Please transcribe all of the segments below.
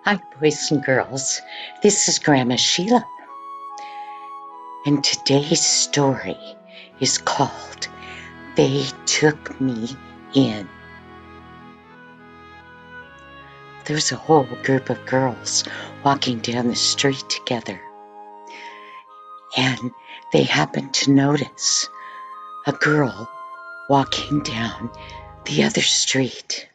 Hi, boys and girls. This is Grandma Sheila, and today's story is called They Took Me In. There's a whole group of girls walking down the street together, and they happen to notice a girl walking down the other street.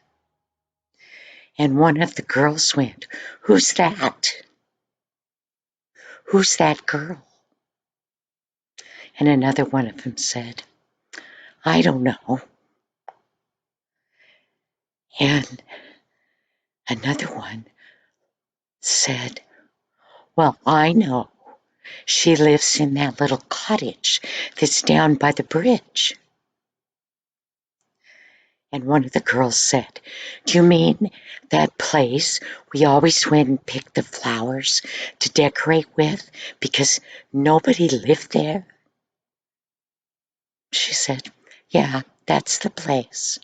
And one of the girls went, "Who's that? Who's that girl?" And another one of them said, "I don't know." And another one said, "Well, I know. She lives in that little cottage that's down by the bridge." And one of the girls said, "Do you mean that place we always went and picked the flowers to decorate with because nobody lived there?" She said, "Yeah, that's the place."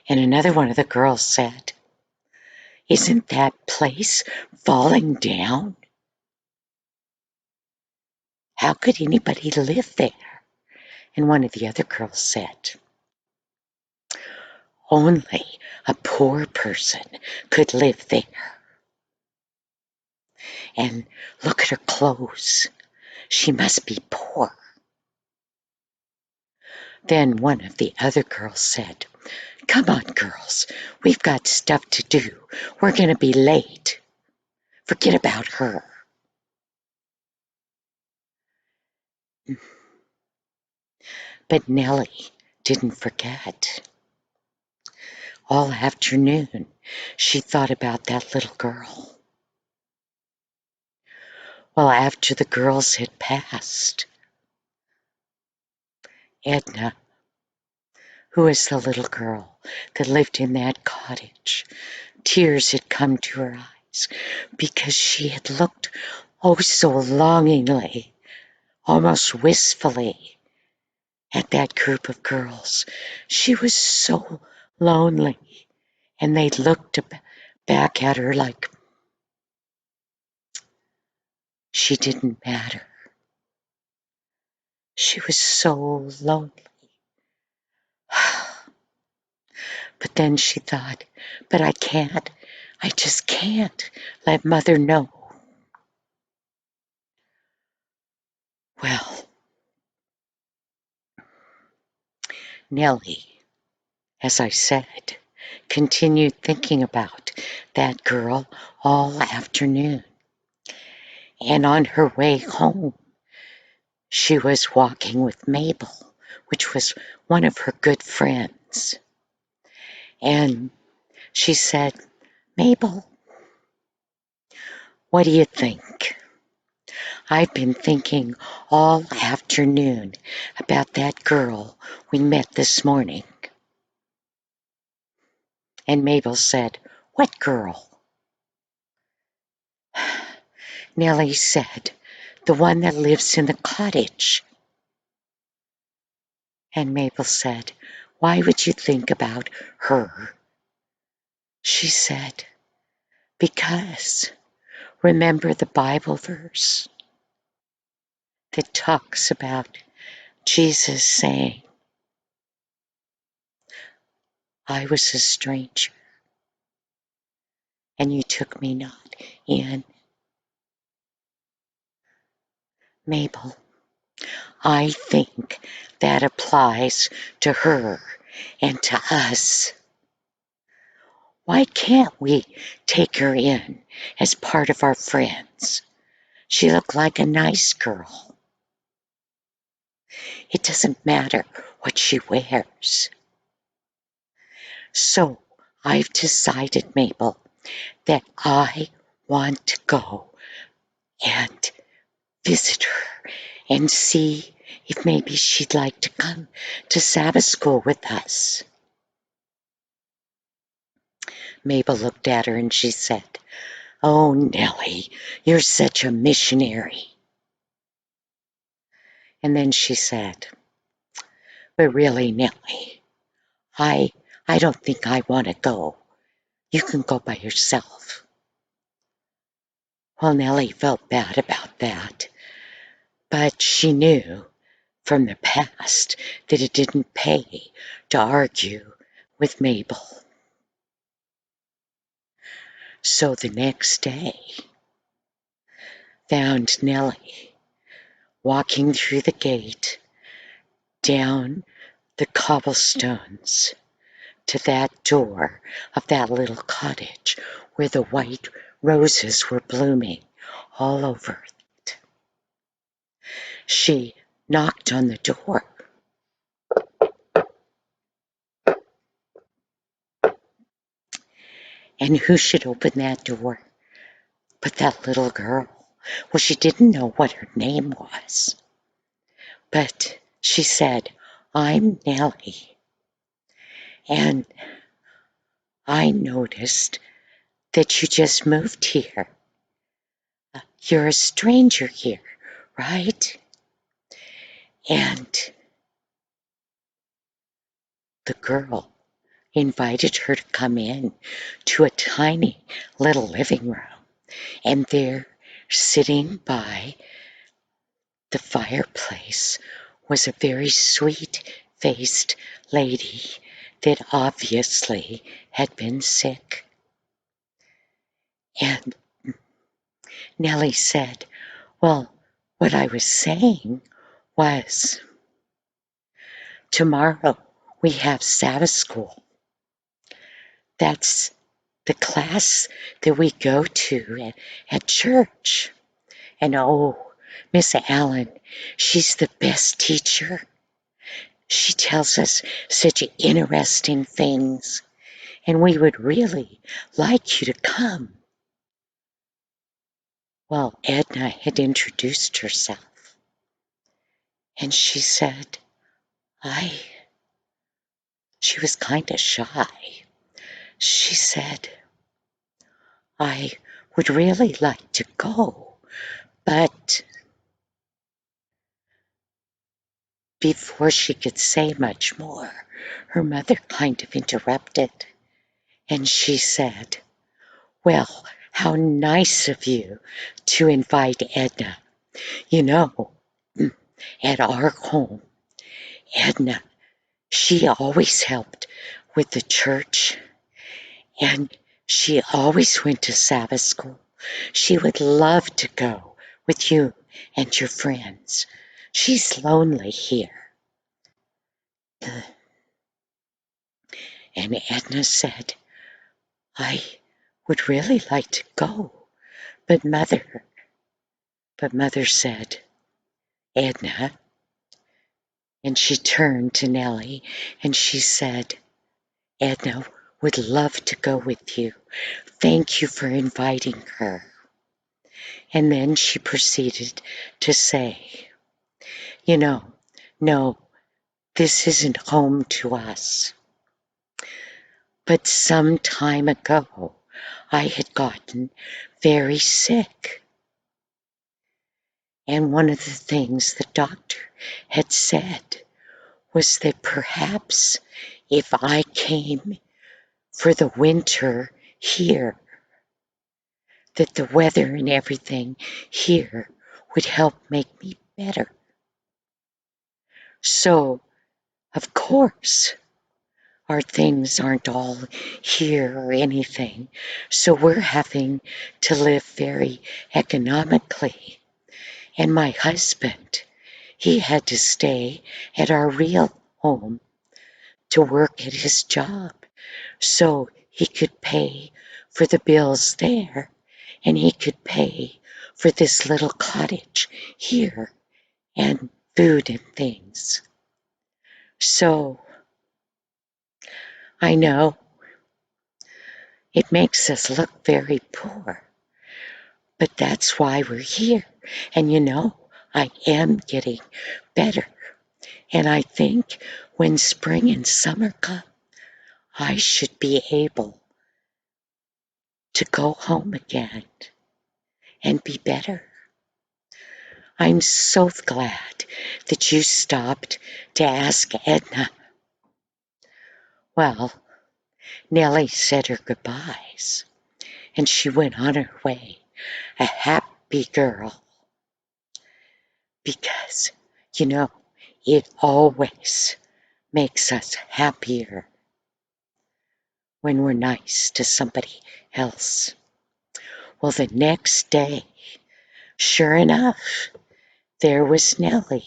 And another one of the girls said, "Isn't that place falling down? How could anybody live there?" And one of the other girls said, "Only a poor person could live there. And look at her clothes. She must be poor." Then one of the other girls said, "Come on, girls. We've got stuff to do. We're going to be late. Forget about her." But Nellie didn't forget. All afternoon, she thought about that little girl. Well, after the girls had passed, Edna, who was the little girl that lived in that cottage, tears had come to her eyes because she had looked oh so longingly, almost wistfully, at that group of girls. She was so lonely, and they looked back at her like she didn't matter. She was so lonely. But then she thought, but I just can't let Mother know. Well, Nellie, as I said, continued thinking about that girl all afternoon. And on her way home, she was walking with Mabel, which was one of her good friends. And she said, "Mabel, what do you think? I've been thinking all afternoon about that girl we met this morning." And Mabel said, "What girl?" Nellie said, "The one that lives in the cottage." And Mabel said, "Why would you think about her?" She said, "Because remember the Bible verse that talks about Jesus saying, 'I was a stranger, and you took me not in.' Mabel, I think that applies to her and to us. Why can't we take her in as part of our friends? She looked like a nice girl. It doesn't matter what she wears." So I've decided, Mabel, that I want to go and visit her and see if maybe she'd like to come to Sabbath school with us. Mabel looked at her and she said, "Oh, Nellie, you're such a missionary." And then she said, "But really, Nellie, I don't think I want to go. You can go by yourself." Well, Nellie felt bad about that, but she knew from the past that it didn't pay to argue with Mabel. So the next day found Nellie walking through the gate down the cobblestones to that door of that little cottage where the white roses were blooming all over it. She knocked on the door. And who should open that door but that little girl? Well, she didn't know what her name was, but she said, "I'm Nellie, and I noticed that you just moved here. You're a stranger here, right?" And the girl invited her to come in to a tiny little living room. And there, sitting by the fireplace, was a very sweet-faced lady that obviously had been sick. And Nellie said, "Well, what I was saying was, tomorrow we have Sabbath school. That's the class that we go to at church. And oh, Miss Allen, she's the best teacher. She tells us such interesting things, and we would really like you to come." Well, Edna had introduced herself, and she said, she was kind of shy. She said, "I would really like to go, but..." Before she could say much more, her mother kind of interrupted, and she said, "Well, how nice of you to invite Edna. You know, at our home, Edna, she always helped with the church, and she always went to Sabbath school. She would love to go with you and your friends. She's lonely here." And Edna said, "I would really like to go, but Mother..." But Mother said, "Edna," and she turned to Nellie and she said, "Edna would love to go with you. Thank you for inviting her." And then she proceeded to say, "No, this isn't home to us. But some time ago, I had gotten very sick. And one of the things the doctor had said was that perhaps if I came for the winter here, that the weather and everything here would help make me better. So, of course, our things aren't all here or anything, so we're having to live very economically. And my husband, he had to stay at our real home to work at his job so he could pay for the bills there, and he could pay for this little cottage here and food and things. So I know it makes us look very poor, but that's why we're here. And I am getting better. And I think when spring and summer come, I should be able to go home again and be better. I'm so glad that you stopped to ask Edna." Well, Nellie said her goodbyes, and she went on her way a happy girl. Because, you know, it always makes us happier when we're nice to somebody else. Well, the next day, sure enough, there was Nellie.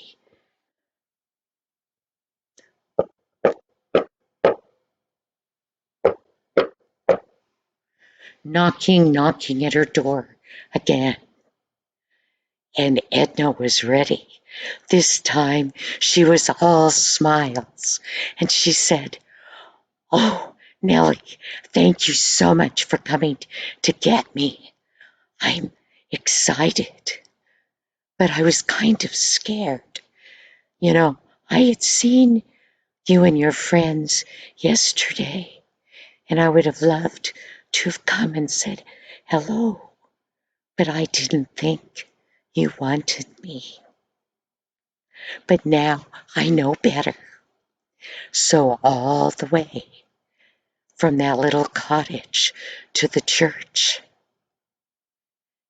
Knocking at her door again. And Edna was ready. This time she was all smiles. And she said, "Oh, Nellie, thank you so much for coming to get me. I'm excited, but I was kind of scared. You know, I had seen you and your friends yesterday, and I would have loved to have come and said hello, but I didn't think you wanted me. But now I know better. So all the way from that little cottage to the church,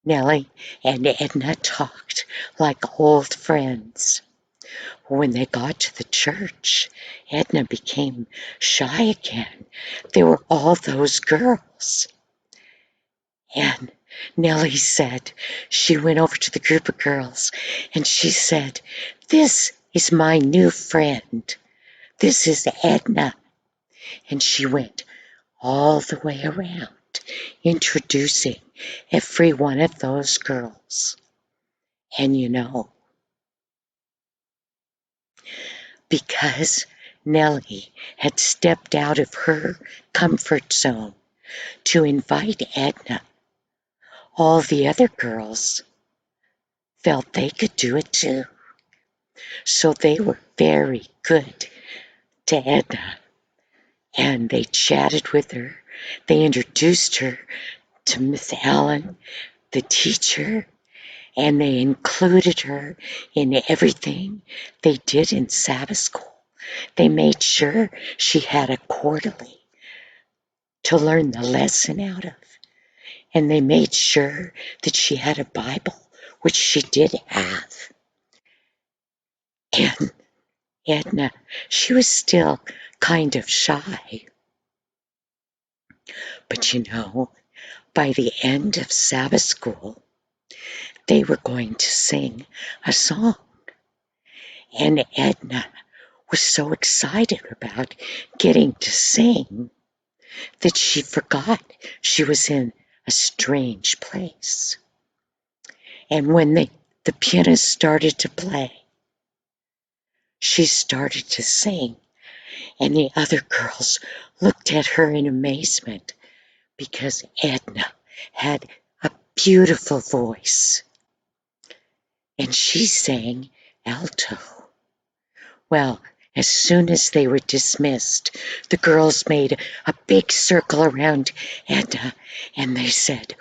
Nellie and Edna talked like old friends. When they got to the church, Edna became shy again. There were all those girls. And Nellie said, she went over to the group of girls and she said, "This is my new friend. This is Edna." And she went all the way around, introducing every one of those girls. And you know, because Nellie had stepped out of her comfort zone to invite Edna, all the other girls felt they could do it too. So they were very good to Edna, and they chatted with her. They introduced her to Miss Allen, the teacher, and they included her in everything they did in Sabbath school. They made sure she had a quarterly to learn the lesson out of, and they made sure that she had a Bible, which she did have. And Edna, she was still kind of shy. But you know, by the end of Sabbath school, they were going to sing a song. And Edna was so excited about getting to sing that she forgot she was in a strange place. And when the pianist started to play, she started to sing, and the other girls looked at her in amazement because Edna had a beautiful voice, and she sang alto. Well, as soon as they were dismissed, the girls made a big circle around Edna, and they said,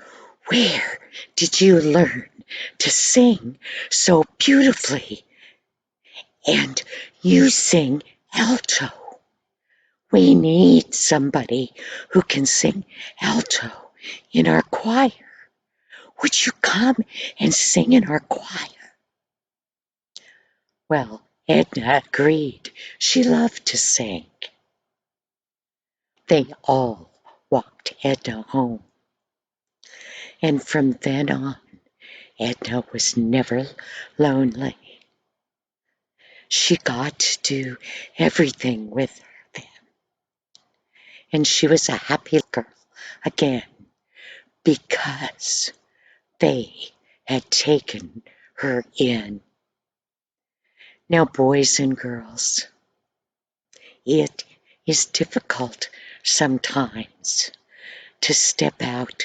"Where did you learn to sing so beautifully? And you sing alto. We need somebody who can sing alto in our choir. Would you come and sing in our choir?" Well, Edna agreed. She loved to sing. They all walked Edna home. And from then on, Edna was never lonely. She got to do everything with them. And she was a happy girl again because they had taken her in. Now, boys and girls, it is difficult sometimes to step out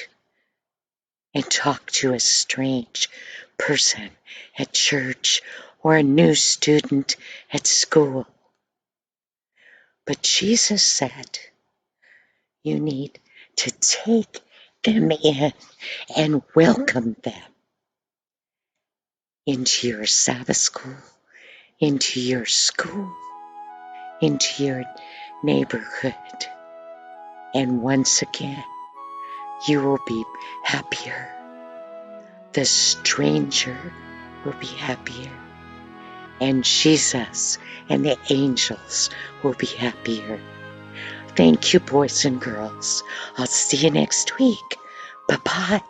and talk to a strange person at church or a new student at school. But Jesus said, you need to take them in and welcome them into your Sabbath school, into your school, into your neighborhood. And once again, you will be happier the stranger will be happier, and Jesus and the angels will be happier. Thank you, boys and girls. I'll see you next week. Bye-bye.